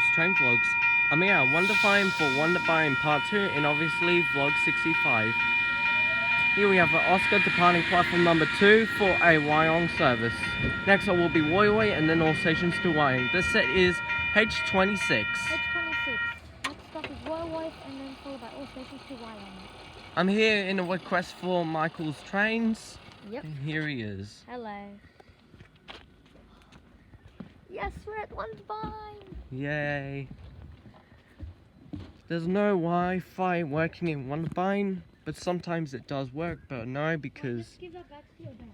Michael's Train Vlogs. I'm here at Wonderbyne for Wonderbyne Part 2 and obviously Vlog 65. Here we have Oscar departing platform number 2 for a Wyong service. Next up will be Woy Woy and then all stations to Wyong. This set is H26. H26. Next stop is Royal Woy and then followed by all stations to Wyong. I'm here in a request for Michael's Trains. Yep. And here he is. Hello. Yes, we're at Wonderbyne. Yay. There's no Wi-Fi working in Wonderbyne, but sometimes it does work, but no, because... Let's give our bags to your dad.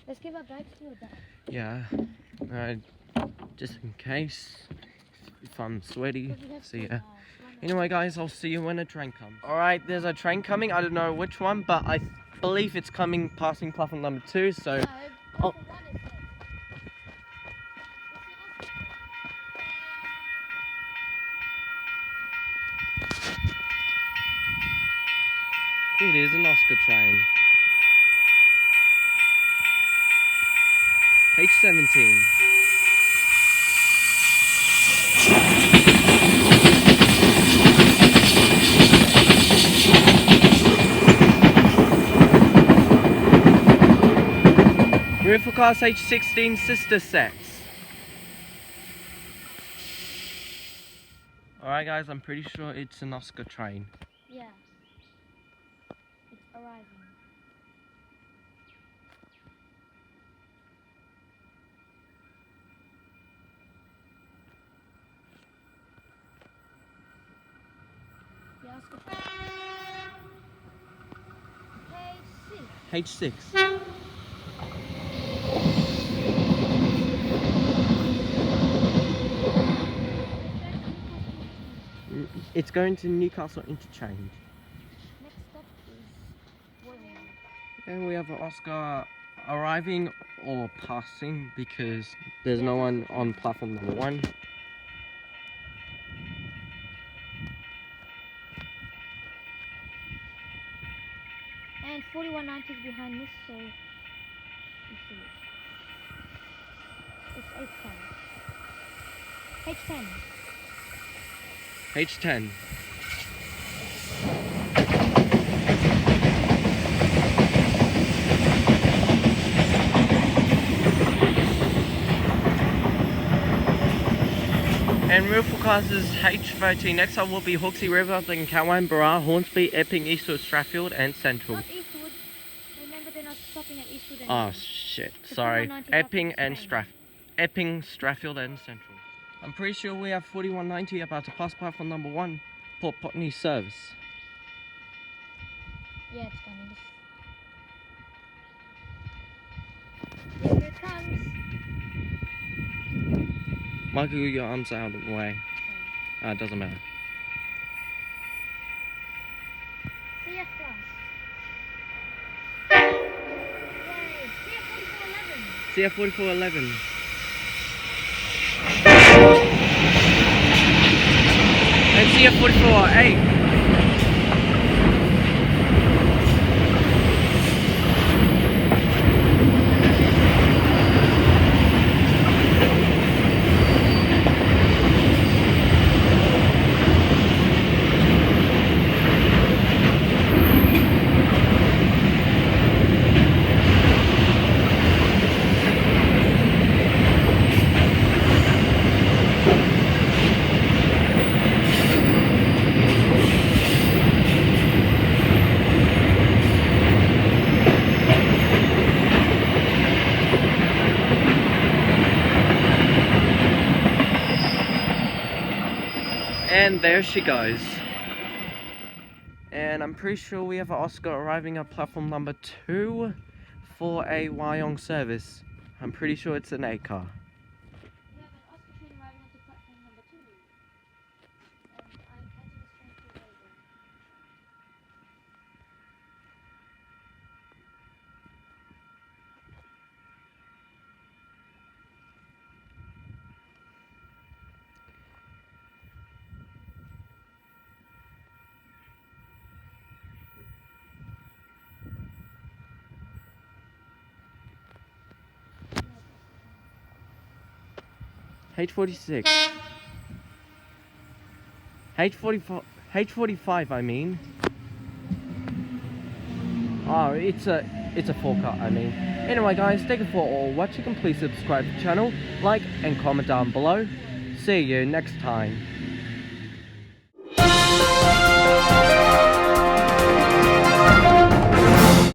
Let's give our bags to your dad. Yeah, just in case, if I'm sweaty, so yeah. Anyway guys, I'll see you when a train comes. Alright, there's a train coming, I don't know which one, but I believe it's coming passing platform number 2, so... Oh. It is an Oscar train. H17. We're for class H16 sister sets. Alright guys, I'm pretty sure it's an Oscar train. Yeah. It's arriving. The Oscar. H6. It's going to Newcastle Interchange. Next stop is Woy. And we have an Oscar arriving or passing because there's no one on platform number 1. And 4190 is behind this, so you see it. It's H10. H10. And real forecast is H13. Next up will be Hawkesbury River, then Cowan, Barra, Hornsby, Epping, Eastwood, Strathfield, and Central. Not Eastwood. Remember, they're not stopping at Eastwood Oh anymore. shit, The sorry. 4190 Epping up and Spain. Epping, Strathfield, and Central. I'm pretty sure we have 4190 about to pass platform number 1, Port Botany service. Yeah, it's coming. Here it comes. Michael, your arms out of the way. It doesn't matter. CF Plus. Yay, CF4411. CF4411. And CF4408. And there she goes. And I'm pretty sure we have an Oscar arriving at platform number 2 for a Wyong service. I'm pretty sure it's an A car. We have an Oscar train arriving onto platform number 2. I'm catching this train to Woy. H46. H45, I mean. Oh, it's a 4-car, I mean. Anyway guys, thank you for all watching, and please subscribe to the channel, like and comment down below. See you next time.